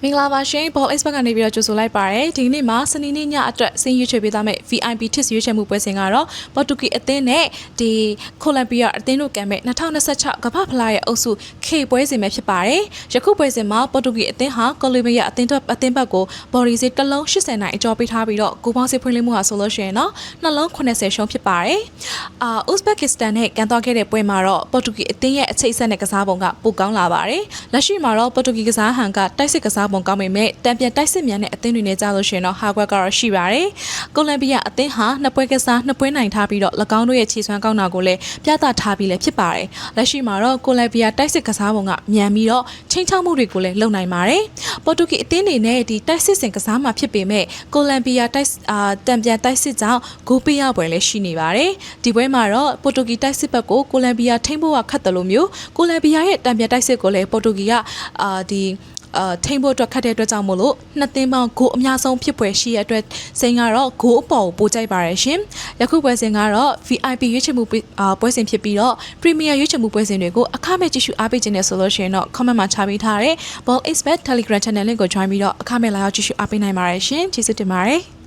မင်္ဂလာပါရှင်ဘော expert ကနေပြီးတော့ကြိုဆိုလိုက်ပါတယ်ဒီနေ့မှာစနေနေ့ညအတွက်စင်ရွေးချယ်ပေးသားမဲ့ VIP tips ရွေးချယ်မှုပွဲစဉ်ကတော့ပေါ်တူဂီအသင်းနဲ့ဒီကိုလံဘီယာအသင်းတို့ကံမဲ့2026ကမ္ဘာဖလားရဲ့အုပ်စု K ပွဲစဉ်ပဲဖြစ်ပါတယ်ယခုပွဲစဉ်မှာပေါ်တူဂီအသင်းဟာကိုလံဘီယာအသင်းဘက်ကိုဘော်ရီစီတစ်လုံး80နိုင်အကျော်ပေးထားပြီးတော့ကိုပေါင်းစစ်ဖွင့်လှစ်မှုဟာဆိုလို့ရှိရင်တော့နှလုံး80ရှုံးဖြစ်ပါတယ်ဥဇဘက်ကစ္စတန်နဲ့ကန်သွားခဲ့တဲ့ပွဲမှာတော့ပေါ်တူဂီအသင်းရဲ့အချိတ်အဆက်နဲ့ကစားပုံကပိုကောင်းလာပါတယ်လက်ရှိမှာတော့ပေါ်တူဂီကစားဟန်ကတိုက်စစ်ကစားပုံကောင်းပေမဲ့တံပြန်တိုက်စစ်မြန်တဲ့အသင်းတွေနဲ့ကြားလို့ရှိရင်တော့ဟာကွက်ကတော့ရှိပါတယ်။ကိုလံဘီယာအသင်းဟာနှစ်ပွဲကစားနှစ်ပွဲနိုင်ထားပြီးတော့၎င်းတို့ရဲ့ခြေစွမ်းကောင်းတာကိုလည်းပြသထားပြီးလည်းဖြစ်ပါတယ်။လက်ရှိမှာတော့ကိုလံဘီယာတိုက်စစ်ကစားပုံကမြန်ပြီးတော့ချိန်ချောက်မှုတွေကိုလည်းလုပ်နိုင်ပါတယ်။ပေါ်တူဂီအသင်းတွေနဲ့ဒီတိုက်စစ်စင်ကစားမှာဖြစ်ပေမဲ့ကိုလံဘီယာတံပြန်တိုက်စစ်ကြောင့်ဂိုးပေးရပွဲလည်းရှိနေပါတယ်။ဒီပွဲမှာတော့ပေါ်တူဂီတိုက်စစ်ဘက်ကိုကိုလံဘီယာထိန်းဖို့ကခက်တယ်လို့မျိုးကိုလံဘီယာရဲ့တံပြန်တိုက်စစ်ကိုလည်းပေါ်တူဂီကထိန်းဖို့အတွက်ခတ်တဲ့အတွက်ကြောင့်မို့လို့နှစ်သင်းပေါင်းဂိုးအများဆုံးဖြစ်ပွဲရှိတဲ့အတွက်စိန်ကတော့ဂိုးအပေါ်ကိုပို့ကြိုက်ပါရရှင်ယခုပွဲစဉ်ကတော့ VIP ရွေးချယ်မှုပွဲစဉ်ဖြစ်ပြီးတော့ Premier ရွေးချယ်မှုပွဲစဉ်တွေကိုအခမဲ့ကြည့်ရှုအားပေးခြင်းနဲ့ဆိုလို့ရှိရင်တော့ comment မှာချပေးထားတဲ့ Ball Expert Telegram Channel link ကို join ပြီးတော့အခမဲ့လာရောက်ကြည့်ရှုအားပေးနိုင်ပါရရှင်ကျေးဇူးတင်ပါတယ်